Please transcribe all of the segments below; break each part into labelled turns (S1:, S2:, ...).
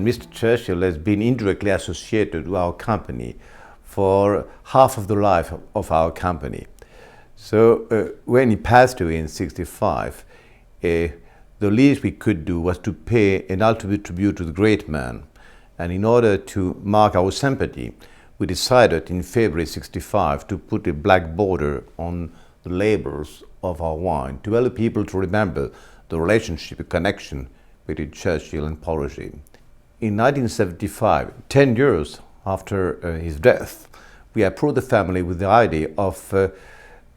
S1: Mr. Churchill has been indirectly associated with our company for half of the life of our company. So when he passed away in '65, the least we could do was to pay an ultimate tribute to the great man. And in order to mark our sympathy, we decided in February '65 to put a black border on the labels of our wine to help people to remember the relationship, a connection between Churchill and Pol-Roger. In 1975, 10 years after his death, we approached the family with the idea of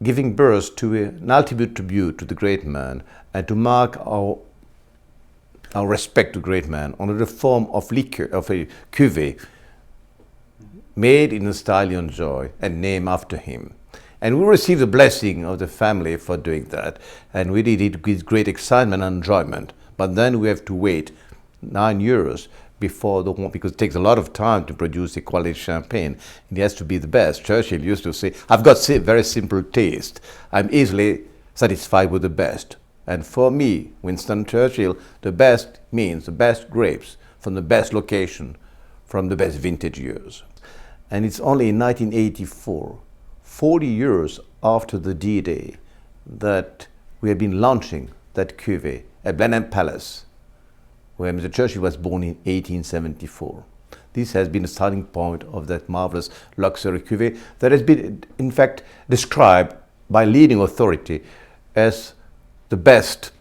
S1: giving birth to an ultimate tribute to the great man and to mark our respect to the great man under the form of liqueur, of a Cuvée, made in the style you enjoy and named after him. And we received the blessing of the family for doing that, and we did it with great excitement and enjoyment. But then we have to wait 9 years before the one, because it takes a lot of time to produce a quality champagne. It has to be the best. Churchill used to say, "I've got very simple taste. I'm easily satisfied with the best." And for me, Winston Churchill, the best means the best grapes from the best location, from the best vintage years. And it's only in 1984, 40 years after the D-Day, that we have been launching that Cuvée at Blenheim Palace, where Mr. Churchill was born in 1874. This has been the starting point of that marvelous luxury Cuvée that has been, in fact, described by leading authority as the best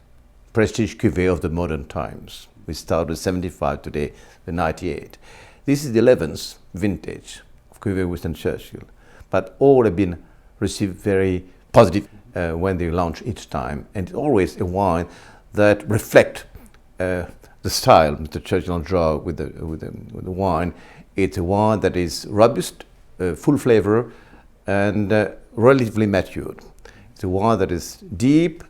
S1: prestige Cuvée of the modern times. We start with 75 today, the 98. This is the 11th vintage of Cuvée Winston Churchill, but all have been received very positive when they launch each time, and it's always a wine that reflects the style Mr. Churchill draw with the wine. It's a wine that is robust, full flavor, and relatively matured. It's a wine that is deep,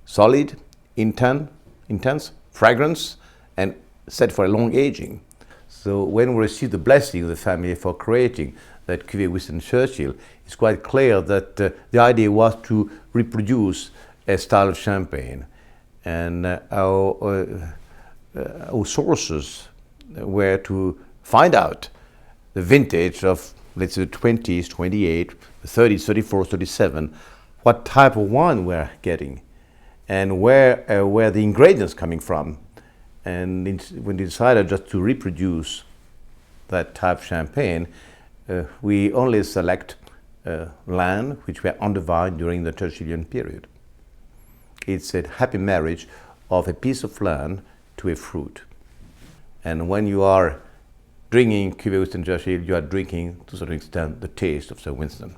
S1: solid, intense, fragrance, and set for a long aging. So when we receive the blessing of the family for creating that Cuvée Winston Churchill, it's quite clear that the idea was to reproduce a style of champagne. And our sources were to find out the vintage of, let's say, the 20s, 28, 30s, 34, 37, what type of wine we're getting, and where the ingredients coming from. And when we decided just to reproduce that type of champagne, we only select land which were undivided during the Churchillian period. It's a happy marriage of a piece of land to a fruit. And when you are drinking Cuvée Winston Churchill, you are drinking, to a certain extent, the taste of Sir Winston.